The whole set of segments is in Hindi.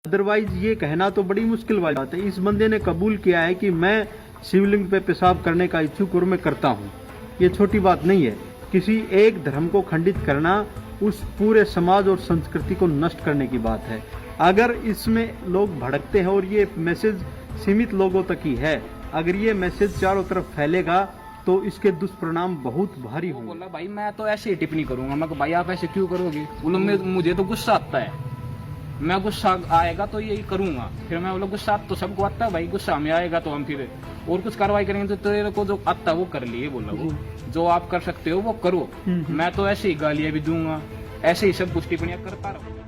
अदरवाइज ये कहना तो बड़ी मुश्किल वाली बात है। इस बंदे ने कबूल किया है कि मैं शिवलिंग पे पेशाब करने का इच्छुक और मैं करता हूँ। ये छोटी बात नहीं है। किसी एक धर्म को खंडित करना उस पूरे समाज और संस्कृति को नष्ट करने की बात है। अगर इसमें लोग भड़कते हैं और ये मैसेज सीमित लोगों तक ही है, अगर ये मैसेज चारों तरफ फैलेगा तो इसके दुष्परिणाम बहुत भारी होंगे। बोला भाई मैं तो ऐसे ही टिप्पणी करूंगा। मैं भाई आप ऐसे क्यों करोगे? बोलो मुझे तो गुस्सा आता है, मैं गुस्सा आएगा तो यही करूंगा। फिर मैं बोला गुस्सा तो सबको आता है भाई, गुस्सा हमें आएगा तो हम फिर और कुछ कार्रवाई करेंगे। तो तेरे को जो आता है वो कर लिए, बोला वो जो आप कर सकते हो वो करो। मैं तो ऐसे ही गालियां भी दूंगा, ऐसे ही सब कुछ टिप्पणियां करता रहूंगा।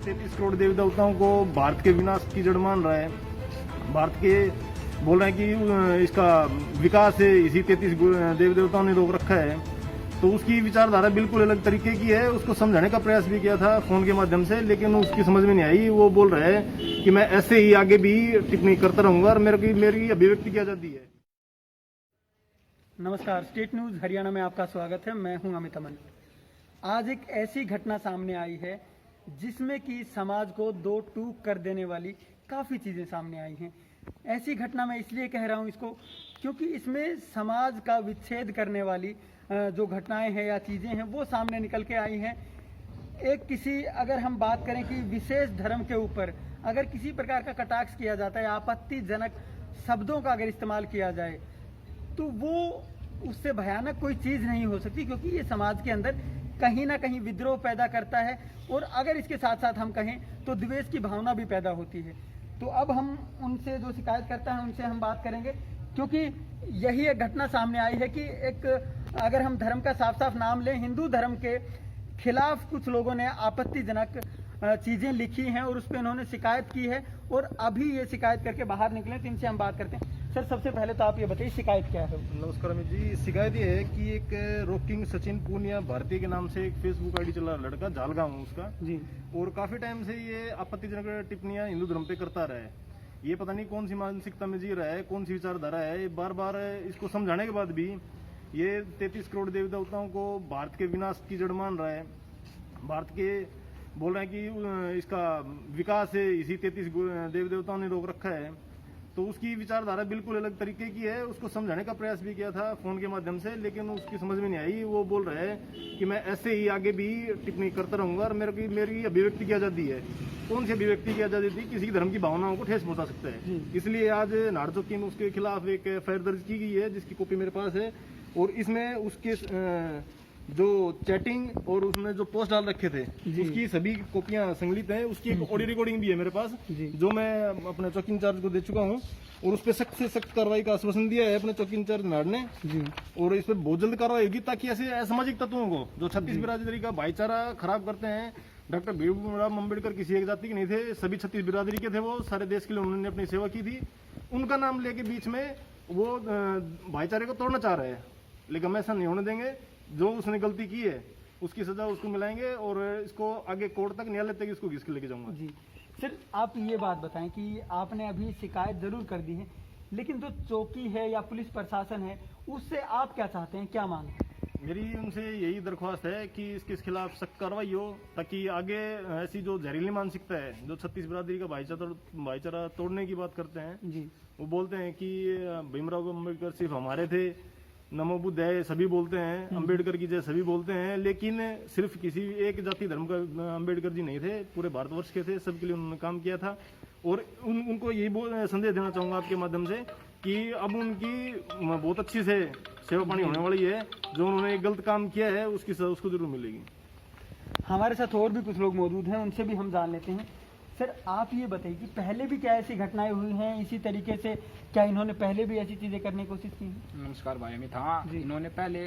33 करोड़ देवी देवताओं को भारत के विनाश की जड़ मान रहा है। भारत के बोल रहे हैं कि इसका विकास है, इसी 33 देवी देवताओं ने रोक रखा है। तो उसकी विचारधारा बिल्कुल अलग तरीके की है। उसको समझाने का प्रयास भी किया था फोन के माध्यम से, लेकिन उसकी समझ में नहीं आई। वो बोल रहा है कि मैं ऐसे ही आगे भी टिप्पणी करता रहूंगा और मेरी अभिव्यक्ति की आजादी है। नमस्कार, स्टेट न्यूज़ हरियाणा में आपका स्वागत है। मैं हूं अमित अमन। आज एक ऐसी घटना सामने आई है जिसमें कि समाज को दो टूक कर देने वाली काफ़ी चीज़ें सामने आई हैं। ऐसी घटना मैं इसलिए कह रहा हूं इसको क्योंकि इसमें समाज का विच्छेद करने वाली जो घटनाएं हैं या चीज़ें हैं वो सामने निकल के आई हैं। अगर हम बात करें कि विशेष धर्म के ऊपर अगर किसी प्रकार का कटाक्ष किया जाता है, आपत्तिजनक शब्दों का अगर इस्तेमाल किया जाए तो वो उससे भयानक कोई चीज़ नहीं हो सकती, क्योंकि ये समाज के अंदर कहीं ना कहीं विद्रोह पैदा करता है। और अगर इसके साथ साथ हम कहें तो द्वेष की भावना भी पैदा होती है। तो अब हम उनसे जो शिकायत करता है उनसे हम बात करेंगे, क्योंकि यही एक घटना सामने आई है कि अगर हम धर्म का साफ साफ नाम लें, हिंदू धर्म के खिलाफ कुछ लोगों ने आपत्तिजनक चीज़ें लिखी हैं और उस पर इन्होंने शिकायत की है और अभी ये शिकायत करके बाहर निकले। तो इनसे हम बात करते हैं। सर, सबसे पहले तो आप ये बताइए शिकायत क्या है? नमस्कार अमित जी। शिकायत ये है कि एक रॉकिंग सचिन पूनिया भारती के नाम से एक फेसबुक आईडी चला रहा लड़का, जालगांव उसका जी, और काफी टाइम से ये आपत्तिजनक टिप्पणियां हिंदू धर्म पे करता रहा है। ये पता नहीं कौन सी मानसिकता में जी रहा है, कौन सी विचारधारा है। बार बार इसको समझाने के बाद भी ये 33 करोड़ देवी देवताओं को भारत के विनाश की जड़ मान रहा है। भारत के बोल रहे हैं कि इसका विकास है, इसी 33 देवी देवताओं ने रोक रखा है। तो उसकी विचारधारा बिल्कुल अलग तरीके की है। उसको समझाने का प्रयास भी किया था फोन के माध्यम से, लेकिन उसकी समझ में नहीं आई। वो बोल रहा है कि मैं ऐसे ही आगे भी टिप्पणी करता रहूंगा और मेरी अभिव्यक्ति की आजादी है। कौन सी अभिव्यक्ति की आजादी थी? किसी धर्म की भावनाओं को ठेस पहुंचा सकता है। इसलिए आज नाहर चौकी में उसके खिलाफ एक एफआईआर दर्ज की गई है, जिसकी कॉपी मेरे पास है। और इसमें उसके जो चैटिंग और उसने जो पोस्ट डाल रखे थे उसकी सभी कॉपियां संकलित हैं। उसकी एक ऑडियो रिकॉर्डिंग भी है मेरे पास, जो मैं अपने चौकी इंचार्ज को दे चुका हूं और उस पर सख्त से सख्त कार्रवाई का आश्वासन दिया है अपने चौकी इंचार्ज नाड़ ने जी। और इस पर बहुत जल्द कार्रवाई होगी, ताकि ऐसे असामाजिक तत्वों को जो छत्तीस बिरादरी का भाईचारा खराब करते हैं। डॉक्टर भीमराव अम्बेडकर किसी एक जाति के नहीं थे, सभी छत्तीस बिरादरी के थे। वो सारे देश के लिए उन्होंने अपनी सेवा की थी। उनका नाम लेके बीच में वो भाईचारे को तोड़ना चाह रहे हैं, लेकिन हम ऐसा नहीं होने देंगे। जो उसने गलती की है उसकी सजा उसको मिलाएंगे और इसको आगे कोर्ट तक, न्यायालय तक इसको घिस के लेके जाऊंगा जी। सर, आप ये बात बताएं कि आपने अभी शिकायत जरूर कर दी है, लेकिन जो चौकी है या पुलिस प्रशासन है उससे आप क्या चाहते हैं, क्या मांग है? मेरी उनसे यही दरख्वास्त है कि इसके खिलाफ सख्त कार्रवाई हो, ताकि आगे ऐसी जो जहरीली मानसिकता है, जो छत्तीस बिरादरी का भाईचारा तोड़ने की बात करते हैं जी। वो बोलते हैं कि भीमराव अम्बेडकर सिर्फ हमारे थे, नमो बुद्धाय सभी बोलते हैं, अम्बेडकर की जय सभी बोलते हैं, लेकिन सिर्फ किसी एक जाति धर्म का अम्बेडकर जी नहीं थे, पूरे भारतवर्ष के थे। सबके लिए उन्होंने काम किया था। और उनको यही संदेश देना चाहूंगा आपके माध्यम से कि अब उनकी बहुत अच्छी से सेवा पानी होने वाली है। जो उन्होंने एक गलत काम किया है उसकी सजा उसको जरूर मिलेगी। हमारे साथ और भी कुछ लोग मौजूद हैं, उनसे भी हम जान लेते हैं। सर, आप ये बताइए कि पहले भी क्या ऐसी घटनाएं हुई हैं इसी तरीके से? क्या इन्होंने पहले भी ऐसी चीजें करने की कोशिश की? नमस्कार भाई अमित। हाँ, इन्होंने पहले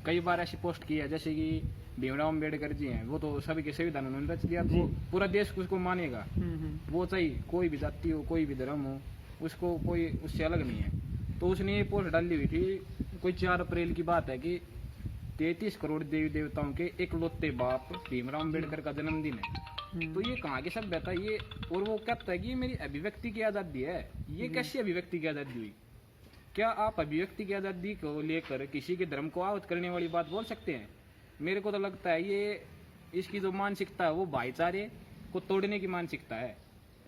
कई बार ऐसी पोस्ट की है, जैसे कि भीमराव अम्बेडकर जी हैं, वो तो सभी के संविधान उन्होंने रच दिया, तो पूरा देश उसको मानेगा। वो चाहे कोई भी जाति हो, कोई भी धर्म हो, उसको कोई उससे अलग नहीं है। तो उसने ये पोस्ट डाली हुई थी, कोई 4 अप्रैल की बात है कि 33 करोड़ देवी देवताओं के एकलौते बाप भीमराव अम्बेडकर का जन्मदिन है। तो ये कहाँ की सभ्यता ये? और वो कहता है कि मेरी अभिव्यक्ति की आजादी है। ये कैसी अभिव्यक्ति की आजादी हुई? क्या आप अभिव्यक्ति की आजादी को लेकर किसी के धर्म को आहत करने वाली बात बोल सकते हैं? मेरे को तो लगता है ये इसकी जो मानसिकता है वो भाईचारे को तोड़ने की मानसिकता है।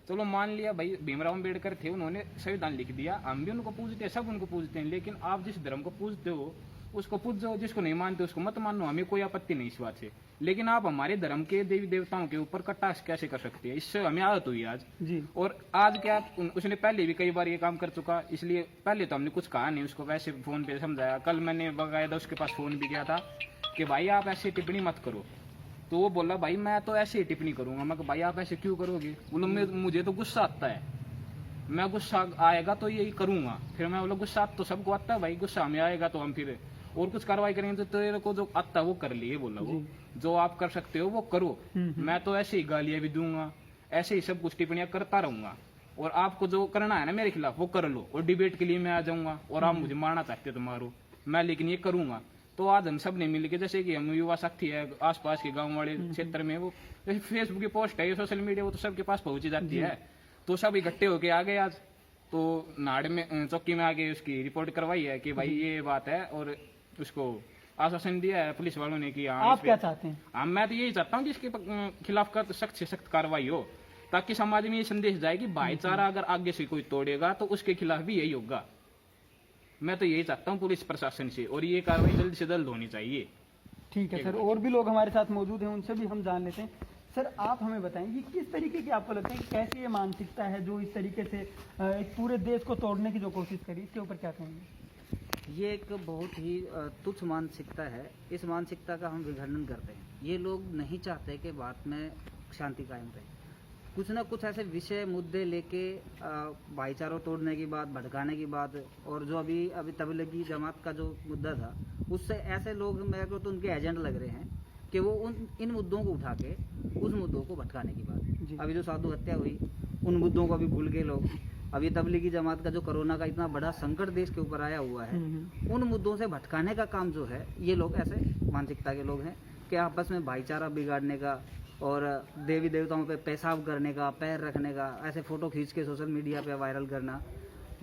चलो मान लिया भाई भीमराव अम्बेडकर थे, उन्होंने संविधान लिख दिया, हम भी उनको पूजते हैं, सब उनको पूजते हैं, लेकिन आप जिस धर्म को पूजते हो उसको पूजो, जिसको नहीं मानते उसको मत मानो, हमें कोई आपत्ति नहीं इस बात से। लेकिन आप हमारे धर्म के देवी देवताओं के ऊपर कटाक्ष कैसे कर सकते हैं? इससे हमें आदत हुई आज जी। और आज क्या उसने पहले भी कई बार ये काम कर चुका, इसलिए पहले तो हमने कुछ कहा नहीं उसको, वैसे फोन पे समझाया। कल मैंने बकायदा उसके पास फोन भी किया था कि भाई आप ऐसे टिप्पणी मत करो, तो वो बोला भाई मैं तो ऐसे ही टिप्पणी करूंगा। मैं कहा भाई आप ऐसे क्यों करोगे? बोलो मुझे तो गुस्सा आता है, मैं गुस्सा आएगा तो यही करूंगा। फिर मैं बोला गुस्सा तो सबको आता है भाई, गुस्सा हमें आएगा तो हम फिर और कुछ कार्रवाई करेंगे, तो तेरे को जो आता है वो कर लिए। बोला वो जो आप कर सकते हो वो करो, मैं तो ऐसे ही गालियां भी दूंगा, ऐसे ही सब कुछ टिप्पणियां करता रहूंगा, और आपको जो करना है ना मेरे खिलाफ वो कर लो, और डिबेट के लिए मैं आ जाऊंगा, और आप मुझे मारना चाहते हो तो मारो, मैं लेकिन ये करूंगा। तो आज हम सब ने मिलकर, जैसे कि हम युवा शक्ति है आसपास के गांव वाले क्षेत्र में, वो जैसे फेसबुक की पोस्ट है, ये सोशल मीडिया, वो तो सबके पास पहुंच जाती है, तो सब इकट्ठे होके आ गए आज। तो नाड़ में चौकी में आके उसकी रिपोर्ट करवाई है कि भाई ये बात है, और उसको आश्वासन दिया है पुलिस वालों ने कि हाँ। आप क्या चाहते हैं? हाँ, मैं तो यही चाहता हूँ कि इसके खिलाफ का सख्त से सख्त कार्रवाई हो, ताकि समाज में ये संदेश जाए कि भाईचारा अगर आगे से कोई तोड़ेगा तो उसके खिलाफ भी यही होगा। मैं तो यही चाहता हूँ पुलिस प्रशासन से, और ये कार्रवाई जल्द से जल्द होनी चाहिए। ठीक है सर, और भी लोग हमारे साथ मौजूद हैं, उनसे भी हम जान लेते हैं। सर आप हमें बताएं कि किस तरीके की आपको लगता है कि कैसी ये मानसिकता है जो इस तरीके से एक पूरे देश को तोड़ने की जो कोशिश करी, इसके ऊपर क्या कहेंगे? ये एक बहुत ही तुच्छ मानसिकता है। इस मानसिकता का हम विखंडन करते हैं। ये लोग नहीं चाहते कि भारत में शांति कायम रहे। कुछ ना कुछ ऐसे विषय मुद्दे लेके भाईचारा तोड़ने की बात, भड़काने की बात, और जो अभी तबलीगी जमात का जो मुद्दा था, उससे ऐसे लोग मेरे को तो उनके एजेंट लग रहे हैं कि वो इन मुद्दों को उठा के उस मुद्दों को भटकाने की बात। अभी जो साधु हत्या हुई, उन मुद्दों को अभी भूल गए लोग। अभी तबलीगी जमात का जो कोरोना का इतना बड़ा संकट देश के ऊपर आया हुआ है, उन मुद्दों से भटकाने का काम जो है, ये लोग ऐसे मानसिकता के लोग हैं कि आपस में भाईचारा बिगाड़ने का और देवी देवताओं पे पेशाब करने का, पैर रखने का, ऐसे फोटो खींच के सोशल मीडिया पे वायरल करना,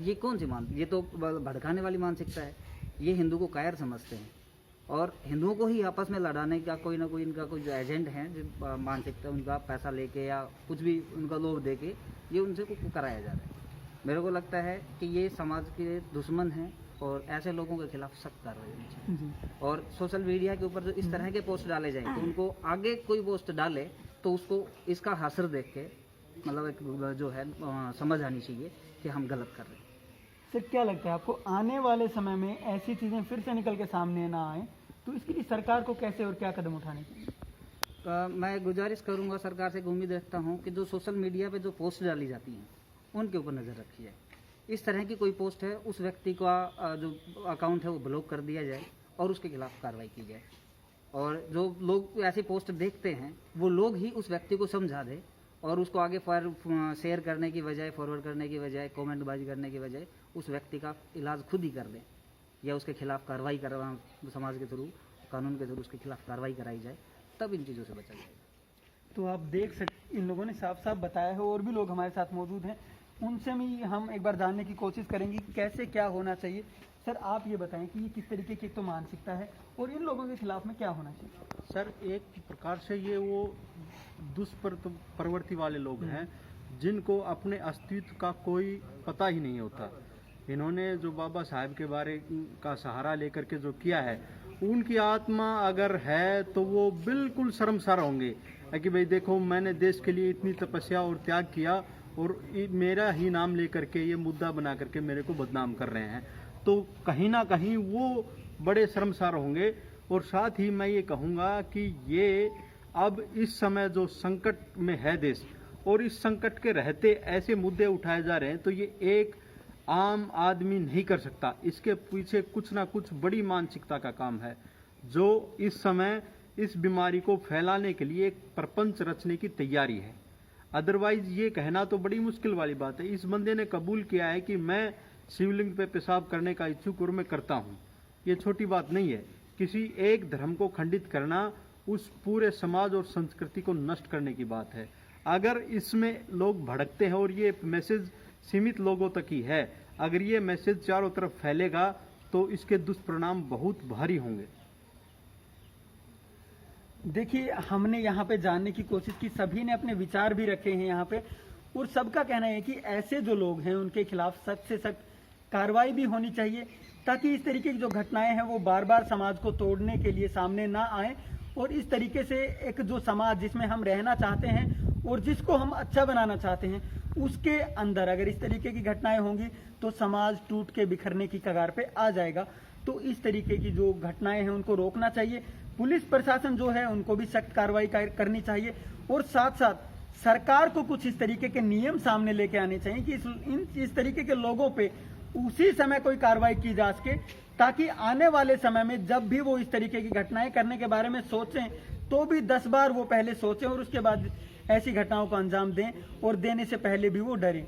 ये कौन सी ये तो भड़काने वाली मानसिकता है। ये हिंदू को कायर समझते हैं, और हिंदुओं को ही आपस में लड़ाने का कोई ना कोई इनका कोई जो एजेंट है, जो मानसिकता उनका पैसा लेके या कुछ भी उनका लोभ दे के ये उनसे कराया जा रहा है। मेरे को लगता है कि ये समाज के दुश्मन हैं, और ऐसे लोगों के खिलाफ सख्त कार्रवाई होनी चाहिए। और सोशल मीडिया के ऊपर जो इस तरह के पोस्ट डाले जाएं, तो उनको आगे कोई पोस्ट डाले तो उसको इसका हासिल देख के मतलब एक जो है समझ आनी चाहिए कि हम गलत कर रहे हैं। सर क्या लगता है आपको, आने वाले समय में ऐसी चीज़ें फिर से निकल के सामने ना आए तो इसके लिए सरकार को कैसे और क्या कदम उठाने चाहिए? मैं गुजारिश करूंगा सरकार से, उम्मीद रखता हूं कि जो सोशल मीडिया पे जो पोस्ट डाली जाती हैं उनके ऊपर नज़र रखी जाए। इस तरह की कोई पोस्ट है, उस व्यक्ति का जो अकाउंट है वो ब्लॉक कर दिया जाए और उसके खिलाफ कार्रवाई की जाए। और जो लोग ऐसी पोस्ट देखते हैं वो लोग ही उस व्यक्ति को समझा दे, और उसको आगे शेयर करने की बजाय, फॉरवर्ड करने की बजाय, कमेंटबाजी करने की बजाय उस व्यक्ति का इलाज खुद ही कर दें, या उसके खिलाफ कार्रवाई करवा, समाज के थ्रू, कानून के थ्रू उसके खिलाफ कार्रवाई कराई जाए, तब इन चीज़ों से बचा जाएगा। तो आप देख सकते, इन लोगों ने साफ साफ बताया है, और भी लोग हमारे साथ मौजूद हैं, उनसे भी हम एक बार जानने की कोशिश करेंगे कि कैसे क्या होना चाहिए। सर आप ये बताएं कि ये किस तरीके की तो मानसिकता है, और इन लोगों के खिलाफ में क्या होना चाहिए? सर एक प्रकार से ये वो दुष्प्रवृत्ति वाले लोग हैं जिनको अपने अस्तित्व का कोई पता ही नहीं होता। इन्होंने जो बाबा साहब के बारे का सहारा लेकर के जो किया है, उनकी आत्मा अगर है तो वो बिल्कुल शर्मसार होंगे कि भाई देखो मैंने देश के लिए इतनी तपस्या और त्याग किया, और मेरा ही नाम लेकर के ये मुद्दा बना करके मेरे को बदनाम कर रहे हैं। तो कहीं ना कहीं वो बड़े शर्मसार होंगे। और साथ ही मैं ये कहूँगा कि ये अब इस समय जो संकट में है देश, और इस संकट के रहते ऐसे मुद्दे उठाए जा रहे हैं, तो ये एक आम आदमी नहीं कर सकता। इसके पीछे कुछ ना कुछ बड़ी मानसिकता का काम है, जो इस समय इस बीमारी को फैलाने के लिए एक प्रपंच रचने की तैयारी है। अदरवाइज ये कहना तो बड़ी मुश्किल वाली बात है। इस बंदे ने कबूल किया है कि मैं शिवलिंग पे पेशाब करने का इच्छुक और मैं करता हूँ। ये छोटी बात नहीं है। किसी एक धर्म को खंडित करना उस पूरे समाज और संस्कृति को नष्ट करने की बात है। अगर इसमें लोग भड़कते हैं, और ये मैसेज सीमित लोगों तक ही है, अगर ये मैसेज चारों तरफ फैलेगा तो इसके दुष्परिणाम बहुत भारी होंगे। देखिए, हमने यहाँ पे जानने की कोशिश की, सभी ने अपने विचार भी रखे हैं यहाँ पे, और सबका कहना है कि ऐसे जो लोग हैं उनके खिलाफ सख्त से सख्त कार्रवाई भी होनी चाहिए, ताकि इस तरीके की जो घटनाएं हैं वो बार बार समाज को तोड़ने के लिए सामने ना आए, और इस तरीके से एक जो समाज जिसमें हम रहना चाहते हैं और जिसको हम अच्छा बनाना चाहते हैं, उसके अंदर अगर इस तरीके की घटनाएं होंगी तो समाज टूट के बिखरने की कगार पे आ जाएगा। तो इस तरीके की जो घटनाएं हैं उनको रोकना चाहिए। पुलिस प्रशासन जो है उनको भी सख्त कार्रवाई करनी चाहिए, और साथ साथ सरकार को कुछ इस तरीके के नियम सामने लेके आने चाहिए कि इस तरीके के लोगों पे उसी समय कोई कार्रवाई की जा सके, ताकि आने वाले समय में जब भी वो इस तरीके की घटनाएं करने के बारे में सोचें तो भी 10 बार वो पहले सोचें और उसके बाद ऐसी घटनाओं को अंजाम दें, और देने से पहले भी वो डरें।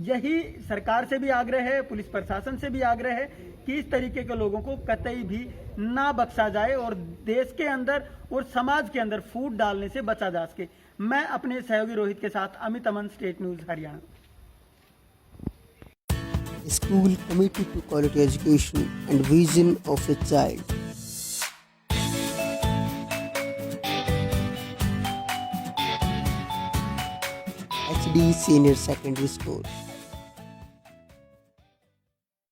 यही सरकार से भी आग्रह है, पुलिस प्रशासन से भी आग्रह है कि इस तरीके के लोगों को कतई भी ना बख्शा जाए और देश के अंदर और समाज के अंदर फूट डालने से बचा जा सके। मैं अपने सहयोगी रोहित के साथ Amit Aman, state news Haryana. School committed to quality education and vision of a child. HD Senior Secondary School.